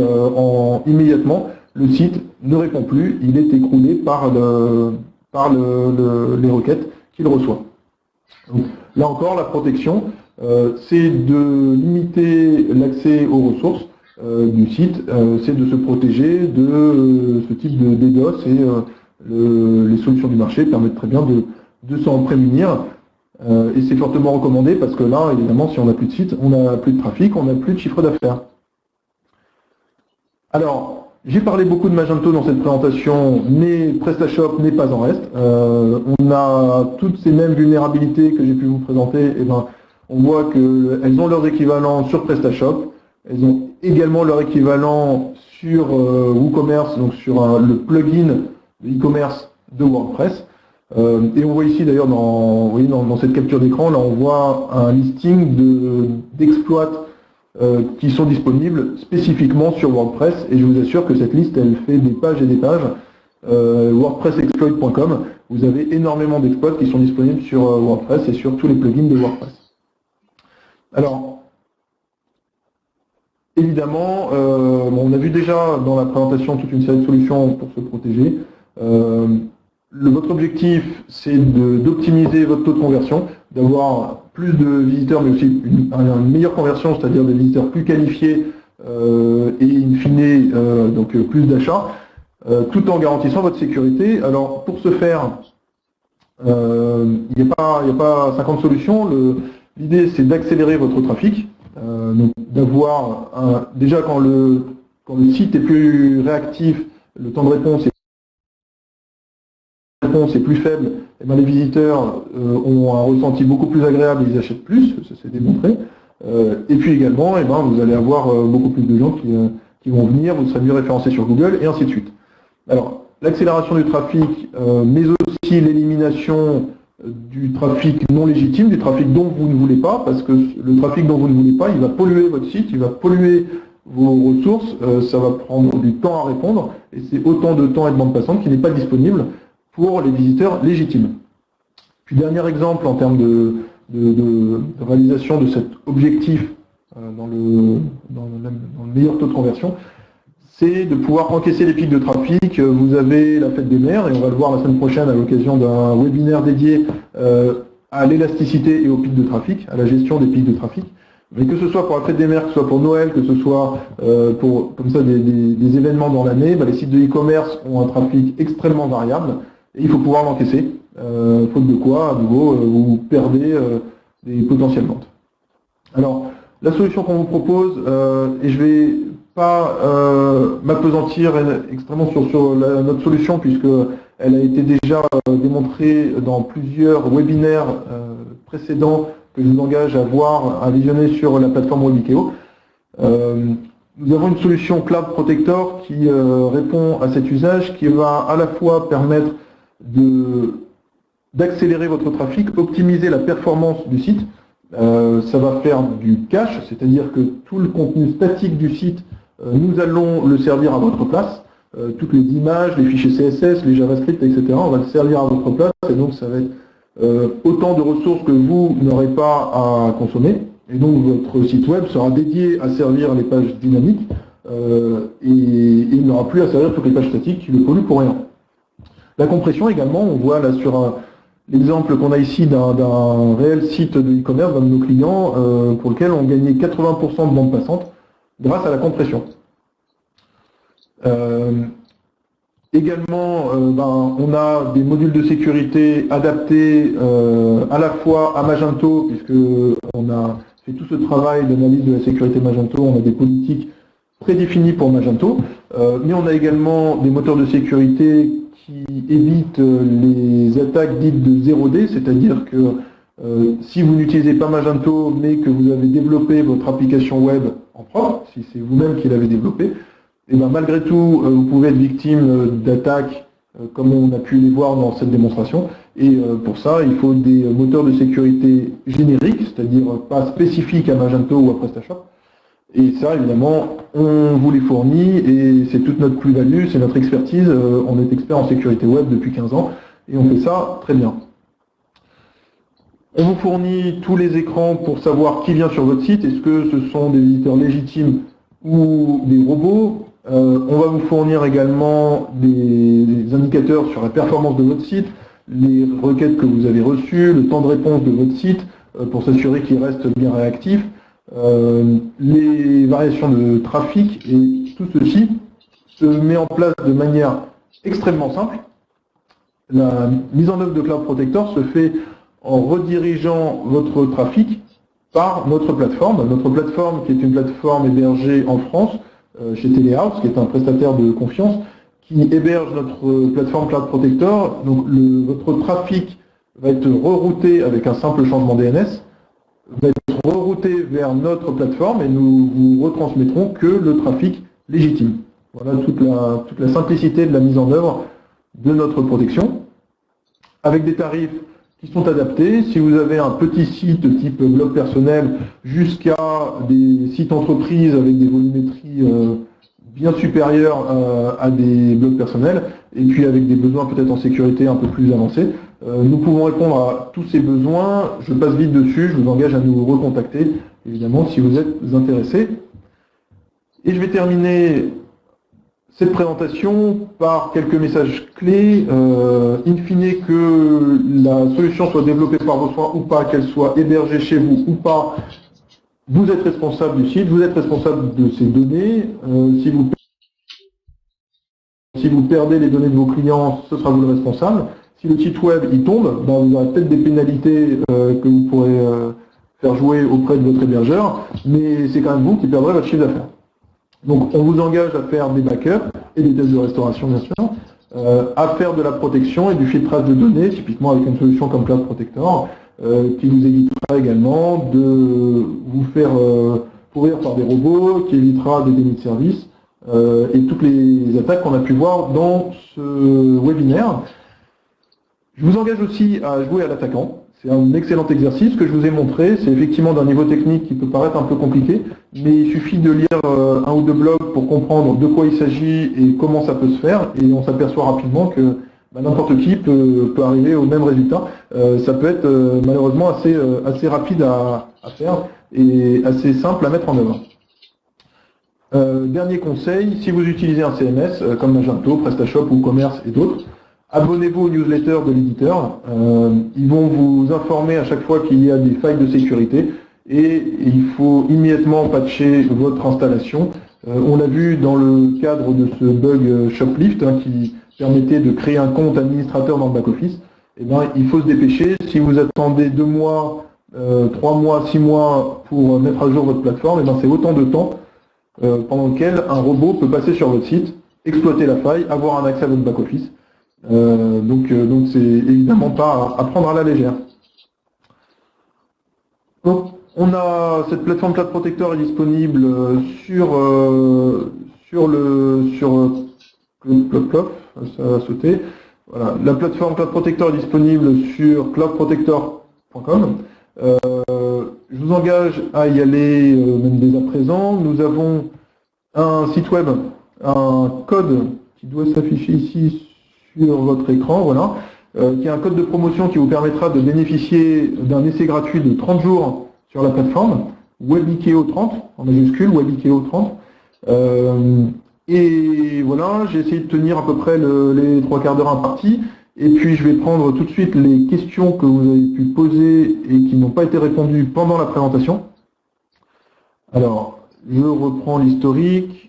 [SPEAKER 1] immédiatement, le site ne répond plus, il est écroulé par les requêtes qu'il reçoit. Donc, là encore, la protection, c'est de limiter l'accès aux ressources du site, c'est de se protéger de ce type de DDoS, et les solutions du marché permettent très bien de s'en prémunir. Et c'est fortement recommandé parce que là, évidemment, si on n'a plus de site, on n'a plus de trafic, on n'a plus de chiffre d'affaires. Alors, j'ai parlé beaucoup de Magento dans cette présentation, mais PrestaShop n'est pas en reste. On a toutes ces mêmes vulnérabilités que j'ai pu vous présenter. Et ben, on voit qu'elles ont leur équivalent sur PrestaShop. Elles ont également leur équivalent sur WooCommerce, donc sur le plugin de e-commerce de WordPress. Et on voit ici d'ailleurs vous voyez, dans cette capture d'écran, là on voit un listing d'exploits qui sont disponibles spécifiquement sur WordPress, et je vous assure que cette liste elle fait des pages et des pages. WordPressexploit.com, vous avez énormément d'exploits qui sont disponibles sur WordPress et sur tous les plugins de WordPress. Alors, évidemment, on a vu déjà dans la présentation toute une série de solutions pour se protéger. Votre objectif, c'est d'optimiser votre taux de conversion, d'avoir plus de visiteurs, mais aussi une meilleure conversion, c'est-à-dire des visiteurs plus qualifiés et in fine, donc plus d'achats, tout en garantissant votre sécurité. Alors, pour ce faire, il n'y a pas 50 solutions. L'idée, c'est d'accélérer votre trafic, donc d'avoir déjà quand le site est plus réactif, le temps de réponse est plus faible, et bien les visiteurs ont un ressenti beaucoup plus agréable et ils achètent plus, ça s'est démontré. Et puis également, vous allez avoir beaucoup plus de gens qui vont venir, vous serez mieux référencé sur Google, et ainsi de suite. Alors, l'accélération du trafic, mais aussi l'élimination du trafic non légitime, du trafic dont vous ne voulez pas, parce que le trafic dont vous ne voulez pas, il va polluer votre site, il va polluer vos ressources, ça va prendre du temps à répondre, et c'est autant de temps et de bande passante qui n'est pas disponible pour les visiteurs légitimes. Puis dernier exemple en termes de réalisation de cet objectif dans le meilleur taux de conversion, c'est de pouvoir encaisser les pics de trafic. Vous avez la fête des mères, et on va le voir la semaine prochaine à l'occasion d'un webinaire dédié à l'élasticité et aux pics de trafic, à la gestion des pics de trafic. Mais que ce soit pour la fête des mères, que ce soit pour Noël, que ce soit pour comme ça des événements dans l'année, les sites de e-commerce ont un trafic extrêmement variable, et il faut pouvoir l'encaisser, faute de quoi, à nouveau, vous perdez des potentielles ventes. Alors, la solution qu'on vous propose, et je vais pas m'appesantir extrêmement sur notre solution, puisqu'elle a été déjà démontrée dans plusieurs webinaires précédents que je vous engage à visionner sur la plateforme Webikeo. Nous avons une solution Cloud Protector qui répond à cet usage, qui va à la fois permettre d'accélérer votre trafic, optimiser la performance du site. Ça va faire du cache, c'est-à-dire que tout le contenu statique du site, nous allons le servir à votre place. Toutes les images, les fichiers CSS, les JavaScript, etc., on va le servir à votre place, et donc ça va être autant de ressources que vous n'aurez pas à consommer. Et donc votre site web sera dédié à servir les pages dynamiques, et il n'aura plus à servir toutes les pages statiques qui le polluent pour rien. La compression également, on voit là sur l'exemple qu'on a ici d'un réel site de e-commerce d'un de nos clients pour lequel on gagnait 80% de bande passante grâce à la compression. Également, on a des modules de sécurité adaptés à la fois à Magento, puisqu'on a fait tout ce travail d'analyse de la sécurité Magento, on a des politiques prédéfinies pour Magento, mais on a également des moteurs de sécurité qui évitent les attaques dites de 0D, c'est-à-dire que si vous n'utilisez pas Magento, mais que vous avez développé votre application web en propre, si c'est vous-même qui l'avez développé, et malgré tout, vous pouvez être victime d'attaques comme on a pu les voir dans cette démonstration. Et pour ça, il faut des moteurs de sécurité génériques, c'est-à-dire pas spécifiques à Magento ou à PrestaShop. Et ça, évidemment, on vous les fournit, et c'est toute notre plus-value, c'est notre expertise. On est expert en sécurité web depuis 15 ans, et on fait ça très bien. On vous fournit tous les écrans pour savoir qui vient sur votre site. Est-ce que ce sont des visiteurs légitimes ou des robots? On va vous fournir également des indicateurs sur la performance de votre site, les requêtes que vous avez reçues, le temps de réponse de votre site pour s'assurer qu'il reste bien réactif, les variations de trafic, et tout ceci se met en place de manière extrêmement simple. La mise en œuvre de Cloud Protector se fait en redirigeant votre trafic par notre plateforme qui est une plateforme hébergée en France chez Telehouse, qui est un prestataire de confiance, qui héberge notre plateforme Cloud Protector. Donc votre trafic va être rerouté avec un simple changement DNS, va être rerouté vers notre plateforme, et nous vous retransmettrons que le trafic légitime. Voilà toute la simplicité de la mise en œuvre de notre protection. avec des tarifs qui sont adaptés. Si vous avez un petit site type blog personnel jusqu'à des sites entreprises avec des volumétries bien supérieures à des blogs personnels, et puis avec des besoins peut-être en sécurité un peu plus avancés, nous pouvons répondre à tous ces besoins. Je passe vite dessus, je vous engage à nous recontacter, évidemment, si vous êtes intéressés. Et je vais terminer cette présentation par quelques messages clés. In fine, que la solution soit développée par vos soins ou pas, qu'elle soit hébergée chez vous ou pas, vous êtes responsable du site, vous êtes responsable de ces données. Si vous perdez les données de vos clients, ce sera vous le responsable. Si le site web il tombe, ben vous aurez peut-être des pénalités que vous pourrez faire jouer auprès de votre hébergeur, mais c'est quand même vous qui perdrez votre chiffre d'affaires. Donc on vous engage à faire des backups et des tests de restauration bien sûr, à faire de la protection et du filtrage de données, typiquement avec une solution comme Cloud Protector, qui vous évitera également de vous faire pourrir par des robots, qui évitera des dénis de service et toutes les attaques qu'on a pu voir dans ce webinaire. Je vous engage aussi à jouer à l'attaquant. C'est un excellent exercice que je vous ai montré. C'est effectivement d'un niveau technique qui peut paraître un peu compliqué, mais il suffit de lire un ou deux blogs pour comprendre de quoi il s'agit et comment ça peut se faire. Et on s'aperçoit rapidement que n'importe qui peut arriver au même résultat. Ça peut être malheureusement assez rapide à faire et assez simple à mettre en œuvre. Dernier conseil, si vous utilisez un CMS comme Magento, PrestaShop, WooCommerce et d'autres, abonnez-vous aux newsletters de l'éditeur. Ils vont vous informer à chaque fois qu'il y a des failles de sécurité et il faut immédiatement patcher votre installation. On l'a vu dans le cadre de ce bug Shoplift qui permettait de créer un compte administrateur dans le back-office. Eh ben, il faut se dépêcher. Si vous attendez 2 mois, 3 mois, 6 mois pour mettre à jour votre plateforme, eh ben, c'est autant de temps pendant lequel un robot peut passer sur votre site, exploiter la faille, avoir un accès à votre back-office. Donc c'est évidemment pas à prendre à la légère. Donc on a cette plateforme Cloud Protector est disponible sur ça a sauté. Voilà, la plateforme Cloud Protector est disponible sur cloudprotector.com. Je vous engage à y aller même dès à présent. Nous avons un site web, un code qui doit s'afficher ici sur votre écran, voilà, qui est un code de promotion qui vous permettra de bénéficier d'un essai gratuit de 30 jours sur la plateforme, WebIKEO30, en majuscule, WebIKEO30. Et voilà, j'ai essayé de tenir à peu près les 3 quarts d'heure impartis, et puis je vais prendre tout de suite les questions que vous avez pu poser et qui n'ont pas été répondues pendant la présentation. Alors, je reprends l'historique.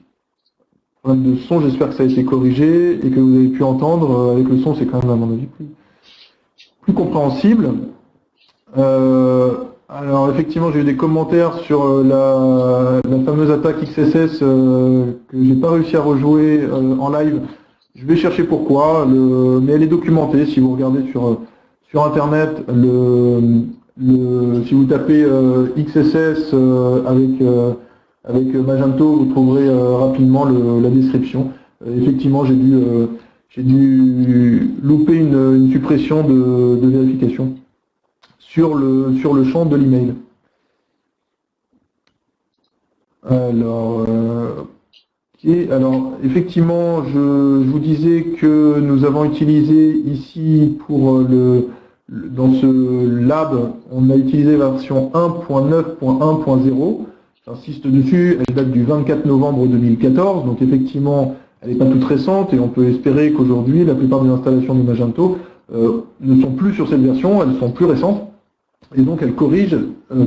[SPEAKER 1] Problème de son, j'espère que ça a été corrigé et que vous avez pu entendre. Avec le son, c'est quand même, à mon avis, plus compréhensible. Alors, effectivement, j'ai eu des commentaires sur la fameuse attaque XSS que j'ai pas réussi à rejouer en live. Je vais chercher pourquoi, mais elle est documentée. Si vous regardez sur Internet, si vous tapez XSS avec Magento, vous trouverez rapidement la description. Effectivement, j'ai dû louper une suppression de vérification sur le champ de l'email. Alors, effectivement, je vous disais que nous avons utilisé ici dans ce lab, on a utilisé la version 1.9.1.0. J'insiste dessus, elle date du 24 novembre 2014, donc effectivement, elle n'est pas toute récente et on peut espérer qu'aujourd'hui, la plupart des installations de Magento ne sont plus sur cette version, elles sont plus récentes, et donc elles corrigent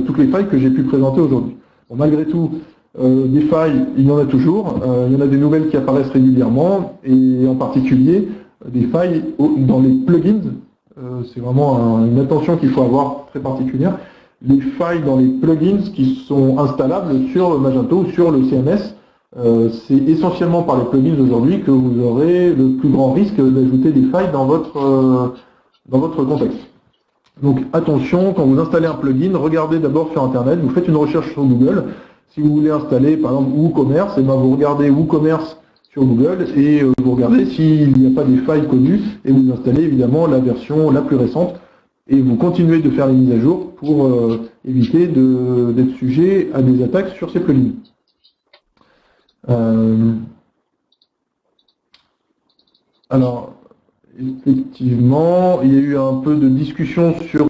[SPEAKER 1] toutes les failles que j'ai pu présenter aujourd'hui. Bon, malgré tout, des failles, il y en a toujours, il y en a des nouvelles qui apparaissent régulièrement, et en particulier des failles dans les plugins, c'est vraiment une attention qu'il faut avoir très particulière. Les failles dans les plugins qui sont installables sur Magento ou sur le CMS, c'est essentiellement par les plugins aujourd'hui que vous aurez le plus grand risque d'ajouter des failles dans votre contexte. Donc attention, quand vous installez un plugin, regardez d'abord sur Internet, vous faites une recherche sur Google. Si vous voulez installer par exemple WooCommerce, et ben vous regardez WooCommerce sur Google et vous regardez s'il n'y a pas des failles connues et vous installez évidemment la version la plus récente et vous continuez de faire les mises à jour pour éviter d'être sujet à des attaques sur ces plugins. Alors, effectivement, il y a eu un peu de discussion sur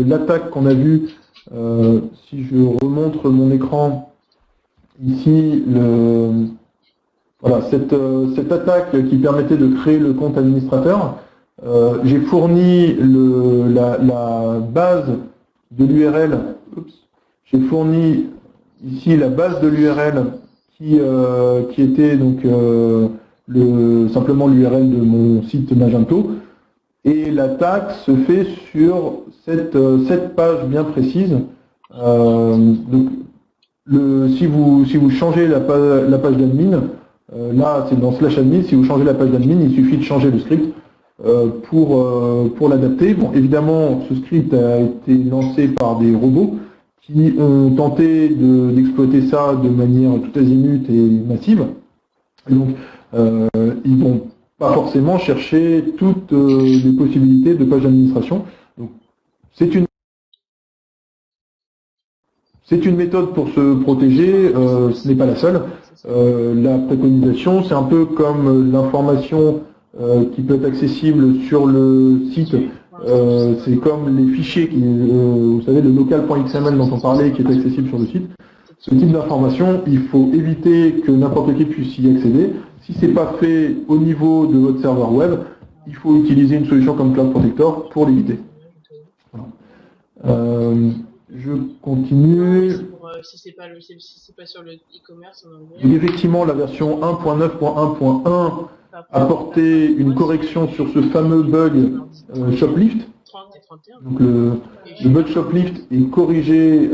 [SPEAKER 1] l'attaque qu'on a vue. Si je remontre mon écran, ici, voilà, cette attaque qui permettait de créer le compte administrateur, j'ai fourni la base de l'URL. J'ai fourni ici la base de l'URL qui était donc simplement l'URL de mon site Magento. Et l'attaque se fait sur cette page bien précise. Donc, si vous changez la page d'admin, là c'est dans /admin, si vous changez la page d'admin, il suffit de changer le script pour l'adapter. Bon, évidemment, ce script a été lancé par des robots qui ont tenté d'exploiter ça de manière tout azimut et massive. Et donc, ils vont pas forcément chercher toutes les possibilités de page d'administration. C'est une méthode pour se protéger, ce n'est pas la seule. La préconisation, c'est un peu comme l'information qui peut être accessible sur le site. C'est comme les fichiers, vous savez, le local.xml dont on parlait, qui est accessible sur le site. Ce type d'information, il faut éviter que n'importe qui puisse y accéder. Si ce n'est pas fait au niveau de votre serveur web, il faut utiliser une solution comme Cloud Protector pour l'éviter. Voilà. Je continue.
[SPEAKER 2] Si c'est pas sur le e-commerce en anglais.
[SPEAKER 1] Donc effectivement, la version 1.9.1.1 apportait une correction sur ce fameux bug shoplift. Donc le bug shoplift est corrigé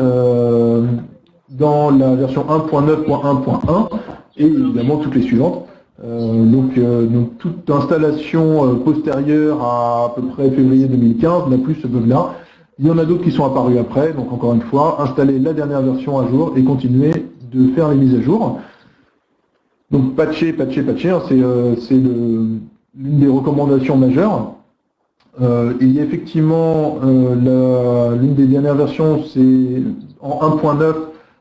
[SPEAKER 1] dans la version 1.9.1.1 et évidemment toutes les suivantes. Donc toute installation postérieure à peu près février 2015 n'a plus ce bug-là. Il y en a d'autres qui sont apparus après, donc encore une fois, installer la dernière version à jour et continuer de faire les mises à jour. Donc patcher, hein, c'est l'une des recommandations majeures. Il y a effectivement l'une des dernières versions, c'est en 1.9,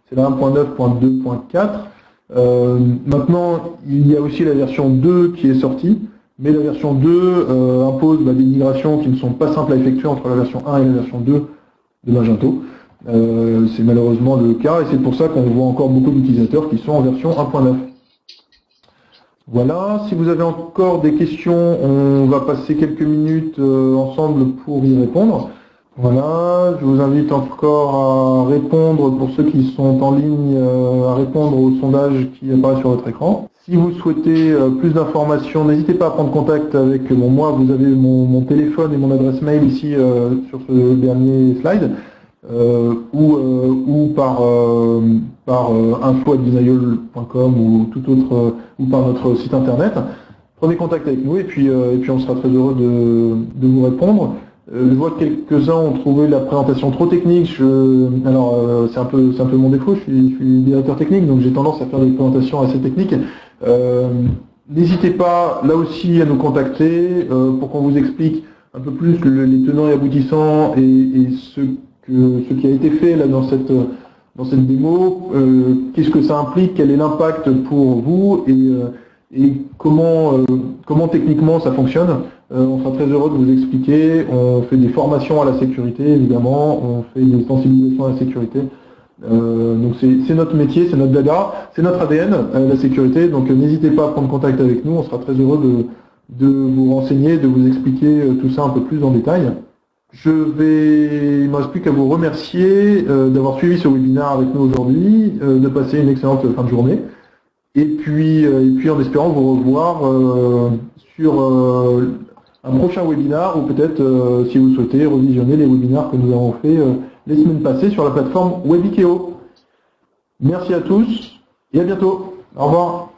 [SPEAKER 1] c'est la 1.9.2.4. Maintenant, il y a aussi la version 2 qui est sortie. Mais la version 2 impose des migrations qui ne sont pas simples à effectuer entre la version 1 et la version 2 de Magento. C'est malheureusement le cas et c'est pour ça qu'on voit encore beaucoup d'utilisateurs qui sont en version 1.9. Voilà, si vous avez encore des questions, on va passer quelques minutes ensemble pour y répondre. Voilà, je vous invite encore à répondre, pour ceux qui sont en ligne, à répondre au sondage qui apparaît sur votre écran. Si vous souhaitez plus d'informations, n'hésitez pas à prendre contact avec moi. Vous avez mon téléphone et mon adresse mail ici sur ce dernier slide, ou par info@binaïol.com ou tout autre, ou par notre site internet. Prenez contact avec nous et puis on sera très heureux de vous répondre. Je vois que quelques-uns ont trouvé la présentation trop technique. C'est un peu mon défaut, je suis directeur technique, donc j'ai tendance à faire des présentations assez techniques. N'hésitez pas, là aussi, à nous contacter pour qu'on vous explique un peu plus les tenants et aboutissants et ce qui a été fait là dans cette démo, qu'est-ce que ça implique, quel est l'impact pour vous et comment techniquement ça fonctionne. On sera très heureux de vous expliquer. On fait des formations à la sécurité, évidemment, on fait des sensibilisations à la sécurité. Donc c'est notre métier, c'est notre dada, c'est notre ADN, la sécurité. Donc n'hésitez pas à prendre contact avec nous, on sera très heureux de vous renseigner, de vous expliquer tout ça un peu plus en détail. Il ne me reste plus qu'à vous remercier d'avoir suivi ce webinaire avec nous aujourd'hui, de passer une excellente fin de journée. Et puis en espérant vous revoir sur un prochain webinaire ou peut-être, si vous souhaitez, revisionner les webinaires que nous avons fait les semaines passées sur la plateforme Webikeo. Merci à tous et à bientôt. Au revoir.